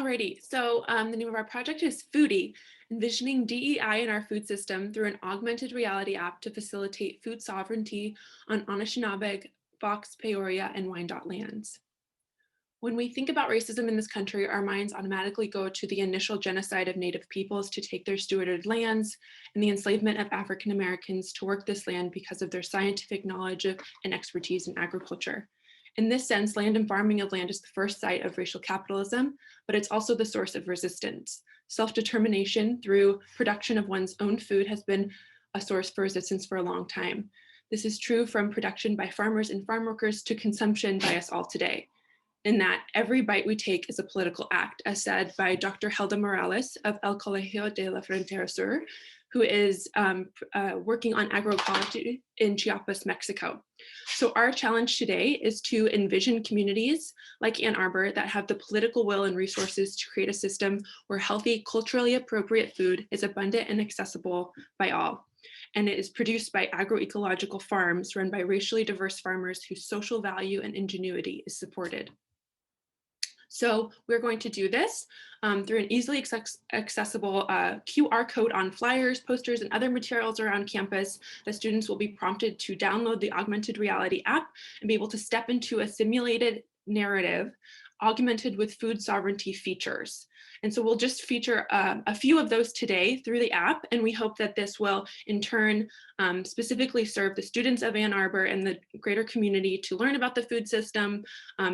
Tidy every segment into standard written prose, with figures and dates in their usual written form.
Alrighty, so the name of our project is FooDEI, envisioning DEI in our food system through an augmented reality app to facilitate food sovereignty on Anishinaabe, Fox, Peoria, and Wyandotte lands. When we think about racism in this country, our minds automatically go to the initial genocide of Native peoples to take their stewarded lands and the enslavement of African Americans to work this land because of their scientific knowledge and expertise in agriculture. In this sense, land and farming of land is the first site of racial capitalism, but it's also the source of resistance. Self-determination through production of one's own food has been a source for resistance for a long time. This is true from production by farmers and farm workers to consumption by us all today, in that every bite we take is a political act, as said by Dr. Helda Morales of El Colegio de la Frontera Sur, who is working on agroecology in Chiapas, Mexico. So our challenge today is to envision communities like Ann Arbor that have the political will and resources to create a system where healthy, culturally appropriate food is abundant and accessible by all. And it is produced by agroecological farms run by racially diverse farmers whose social value and ingenuity is supported. So we're going to do this through an easily accessible QR code on flyers, posters, and other materials around campus. The students will be prompted to download the augmented reality app and be able to step into a simulated narrative augmented with food sovereignty features. And so we'll just feature a few of those today through the app, and we hope that this will in turn specifically serve the students of Ann Arbor and the greater community to learn about the food system,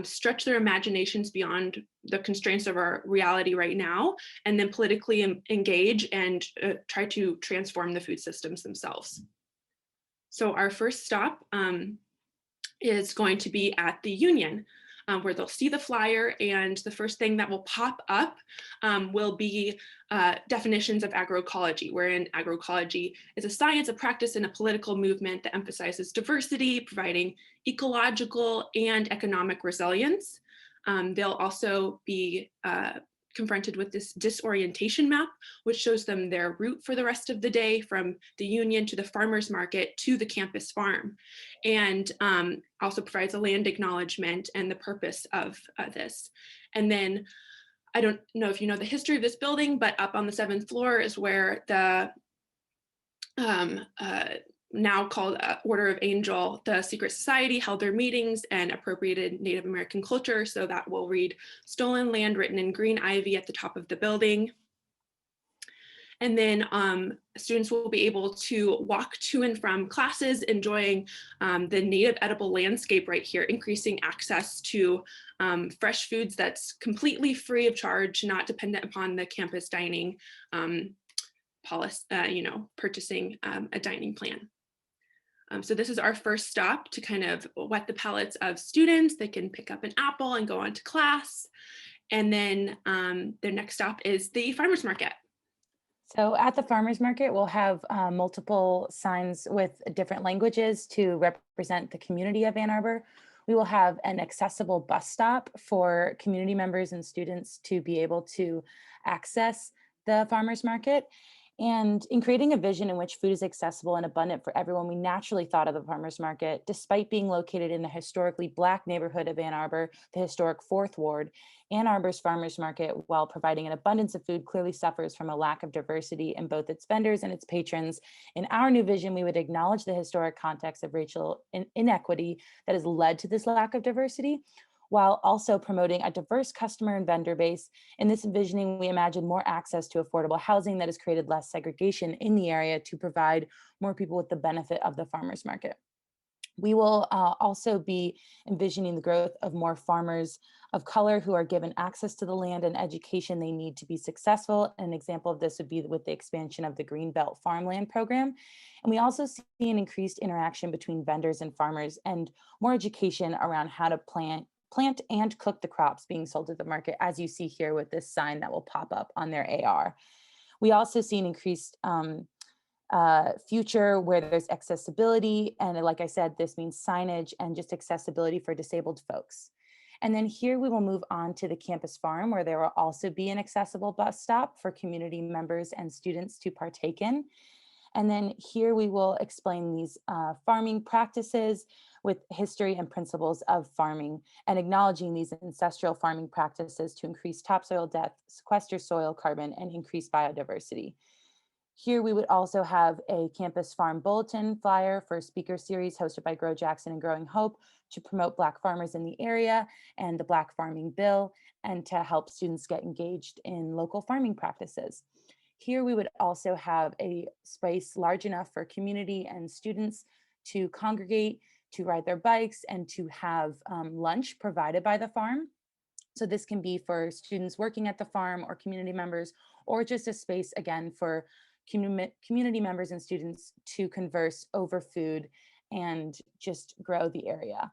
stretch their imaginations beyond the constraints of our reality right now, and then politically engage and try to transform the food systems themselves. So our first stop is going to be at the Union, where they'll see the flyer, and the first thing that will pop up will be definitions of agroecology, wherein agroecology is a science, a practice, and a political movement that emphasizes diversity, providing ecological and economic resilience. They'll also be confronted with this disorientation map, which shows them their route for the rest of the day from the Union to the farmer's market to the campus farm, and also provides a land acknowledgement and the purpose of this. And then I don't know if you know the history of this building, but up on the 7th floor is where the now called Order of Angel, the secret society, held their meetings and appropriated Native American culture. So that will read "Stolen Land" written in green ivy at the top of the building. And then students will be able to walk to and from classes, enjoying the native edible landscape right here, increasing access to fresh foods that's completely free of charge, not dependent upon the campus dining policy, purchasing a dining plan. So this is our first stop to kind of whet the palates of students. They can pick up an apple and go on to class. And then their next stop is the farmer's market. So at the farmer's market, we'll have multiple signs with different languages to represent the community of Ann Arbor. We will have an accessible bus stop for community members and students to be able to access the farmer's market. And in creating a vision in which food is accessible and abundant for everyone, we naturally thought of the farmer's market, despite being located in the historically Black neighborhood of Ann Arbor, the historic 4th Ward. Ann Arbor's farmer's market, while providing an abundance of food, clearly suffers from a lack of diversity in both its vendors and its patrons. In our new vision, we would acknowledge the historic context of racial inequity that has led to this lack of diversity, while also promoting a diverse customer and vendor base. In this envisioning, we imagine more access to affordable housing that has created less segregation in the area to provide more people with the benefit of the farmer's market. We will also be envisioning the growth of more farmers of color who are given access to the land and education they need to be successful. An example of this would be with the expansion of the Greenbelt Farmland Program. And we also see an increased interaction between vendors and farmers and more education around how to plant and cook the crops being sold at the market, as you see here with this sign that will pop up on their AR. We also see an increased future where there's accessibility. And like I said, this means signage and just accessibility for disabled folks. And then here we will move on to the campus farm, where there will also be an accessible bus stop for community members and students to partake in. And then here we will explain these farming practices with history and principles of farming, and acknowledging these ancestral farming practices to increase topsoil depth, sequester soil carbon, and increase biodiversity. Here we would also have a campus farm bulletin flyer for a speaker series hosted by Grow Jackson and Growing Hope to promote Black farmers in the area and the Black Farming Bill, and to help students get engaged in local farming practices. Here we would also have a space large enough for community and students to congregate, to ride their bikes, and to have lunch provided by the farm. So this can be for students working at the farm or community members, or just a space again for community members and students to converse over food and just grow the area.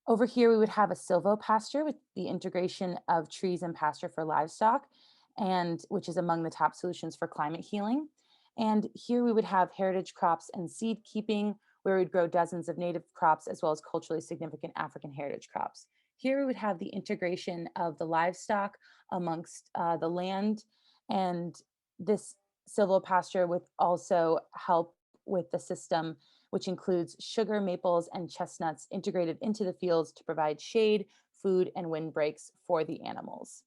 Over here, we would have a silvopasture with the integration of trees and pasture for livestock, and which is among the top solutions for climate healing. And here we would have heritage crops and seed keeping, where we'd grow dozens of native crops as well as culturally significant African heritage crops. Here we would have the integration of the livestock amongst the land, and this silvopasture would also help with the system, which includes sugar, maples, and chestnuts integrated into the fields to provide shade, food, and windbreaks for the animals.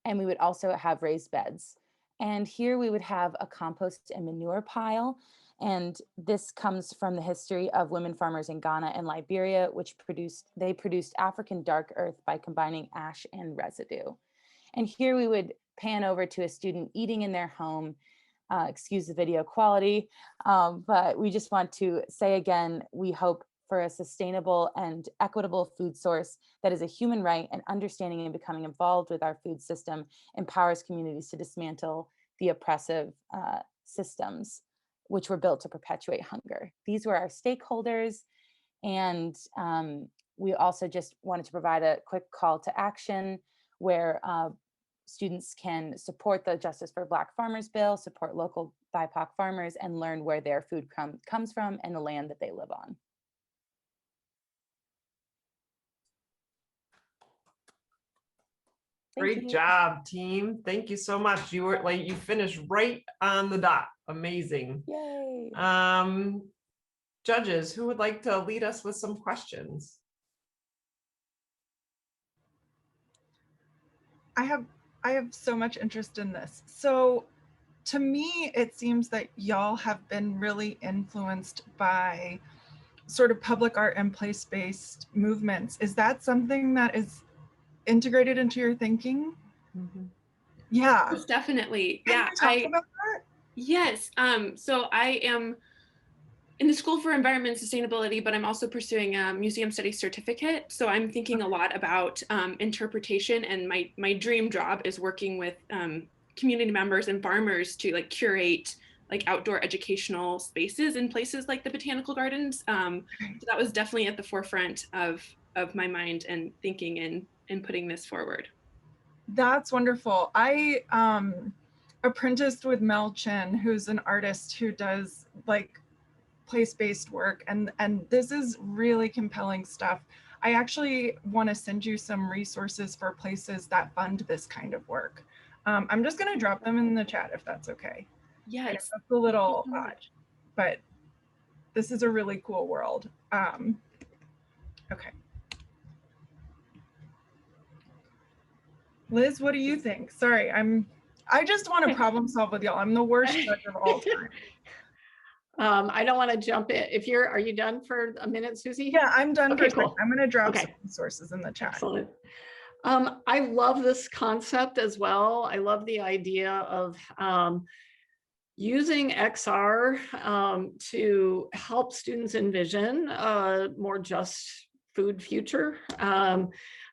And we would also have raised beds. And here we would have a compost and manure pile. And this comes from the history of women farmers in Ghana and Liberia, which produced African dark earth by combining ash and residue. And here we would pan over to a student eating in their home. Excuse the video quality, but we just want to say again, we hope for a sustainable and equitable food source that is a human right, and understanding and becoming involved with our food system empowers communities to dismantle the oppressive systems which were built to perpetuate hunger. These were our stakeholders, and we also just wanted to provide a quick call to action where students can support the Justice for Black Farmers Bill, support local BIPOC farmers, and learn where their food comes from and the land that they live on. Great job, team. Thank you so much. You were like, you finished right on the dot. Amazing. Yay. Judges, who would like to lead us with some questions? I have so much interest in this. So to me, it seems that y'all have been really influenced by sort of public art and place-based movements. Is that something that is integrated into your thinking? Mm-hmm. Yeah. Most definitely. Can Yeah. you talk about that? Yes. So I am in the School for Environment and Sustainability, but I'm also pursuing a museum studies certificate. So I'm thinking a lot about interpretation, and my dream job is working with community members and farmers to like curate like outdoor educational spaces in places like the botanical gardens. So that was definitely at the forefront of my mind and thinking in putting this forward. That's wonderful. I apprenticed with Mel Chin, who's an artist who does like place-based work, and this is really compelling stuff. I actually want to send you some resources for places that fund this kind of work. I'm just going to drop them in the chat if that's okay. Yes. That's a little odd, but this is a really cool world. Okay. Liz, what do you think? Sorry, I just want to problem solve with y'all. I'm the worst judge of all time. I don't want to jump in. Are you done for a minute, Suzy? Yeah, I'm done. Okay, for cool. I'm going to drop some resources in the chat. Excellent. I love this concept as well. I love the idea of using XR to help students envision a more just food future.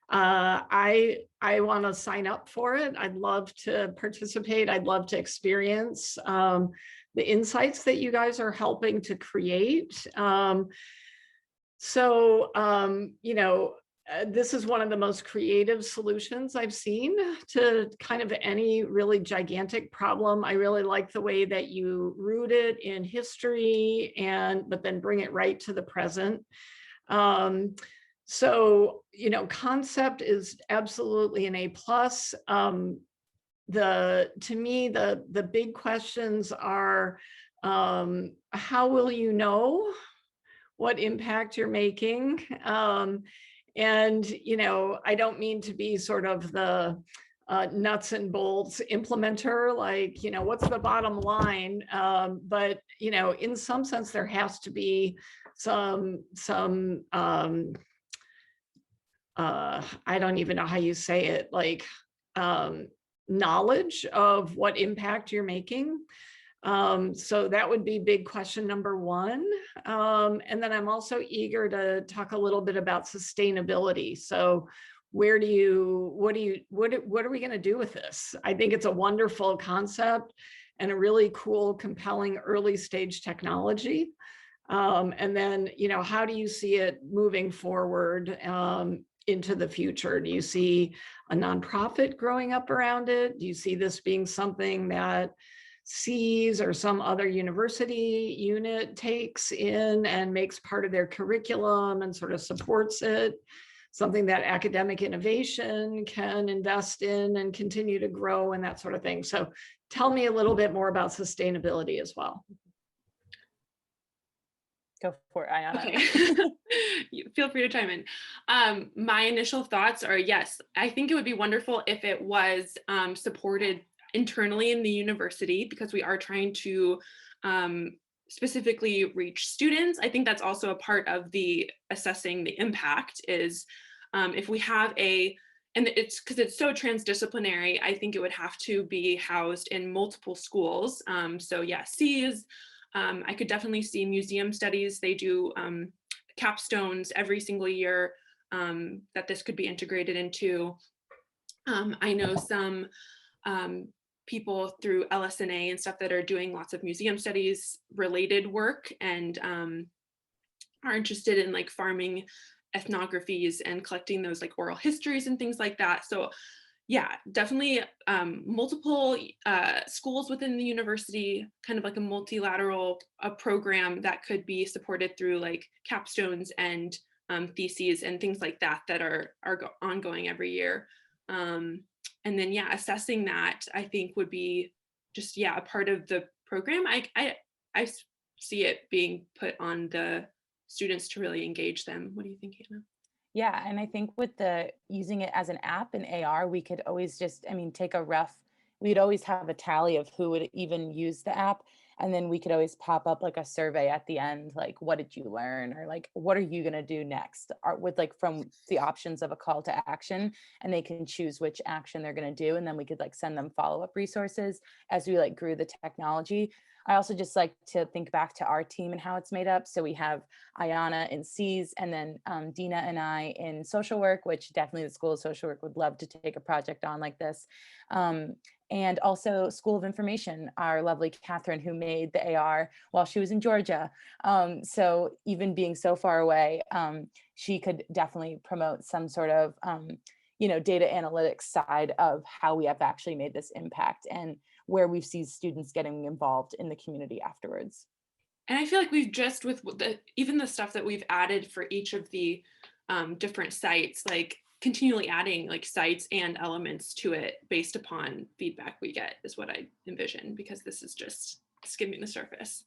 I want to sign up for it. I'd love to participate. I'd love to experience the insights that you guys are helping to create. This is one of the most creative solutions I've seen to kind of any really gigantic problem. I really like the way that you root it in history but then bring it right to the present. Concept is absolutely an A+. to me, the big questions are, how will you know what impact you're making? And, you know, I don't mean to be sort of the nuts and bolts implementer, like, you know, what's the bottom line? But, you know, in some sense, there has to be some I don't even know how you say it, like knowledge of what impact you're making. So that would be big question number one. And then I'm also eager to talk a little bit about sustainability. So what are we going to do with this? I think it's a wonderful concept and a really cool, compelling early stage technology. And then, you know, how do you see it moving forward into the future? Do you see a nonprofit growing up around it? Do you see this being something that SEAS or some other university unit takes in and makes part of their curriculum and sort of supports it? Something that academic innovation can invest in and continue to grow and that sort of thing. So tell me a little bit more about sustainability as well. Go for it, Ayana. Okay. Feel free to chime in. My initial thoughts are, yes, I think it would be wonderful if it was supported internally in the university, because we are trying to specifically reach students. I think that's also a part of the assessing the impact is if we have and it's because it's so transdisciplinary, I think it would have to be housed in multiple schools. So yeah, SEAS, I could definitely see museum studies. They do capstones every single year that this could be integrated into. I know some people through LSNA and stuff that are doing lots of museum studies related work and are interested in like farming ethnographies and collecting those like oral histories and things like that. So yeah, definitely multiple schools within the university, kind of like a multilateral program that could be supported through like capstones and theses and things like that that are ongoing every year. And then, yeah, assessing that I think would be just, yeah, a part of the program. I see it being put on the students to really engage them. What do you think, Hannah? Yeah, and I think with the using it as an app in AR, we could always just, I mean, take a rough, we'd always have a tally of who would even use the app. And then we could always pop up like a survey at the end, like, what did you learn? Or like, what are you going to do next? Or with like from the options of a call to action, and they can choose which action they're going to do. And then we could like send them follow-up resources as we like grew the technology. I also just like to think back to our team and how it's made up. So we have Ayana in SEAS, and then Deena and I in social work, which definitely the School of Social Work would love to take a project on like this. And also School of Information, our lovely Catherine, who made the AR while she was in Georgia. So even being so far away, she could definitely promote some sort of data analytics side of how we have actually made this impact and where we've seen students getting involved in the community afterwards. And I feel like we've just, with even the stuff that we've added for each of the different sites, like continually adding like sites and elements to it based upon feedback we get is what I envision, because this is just skimming the surface.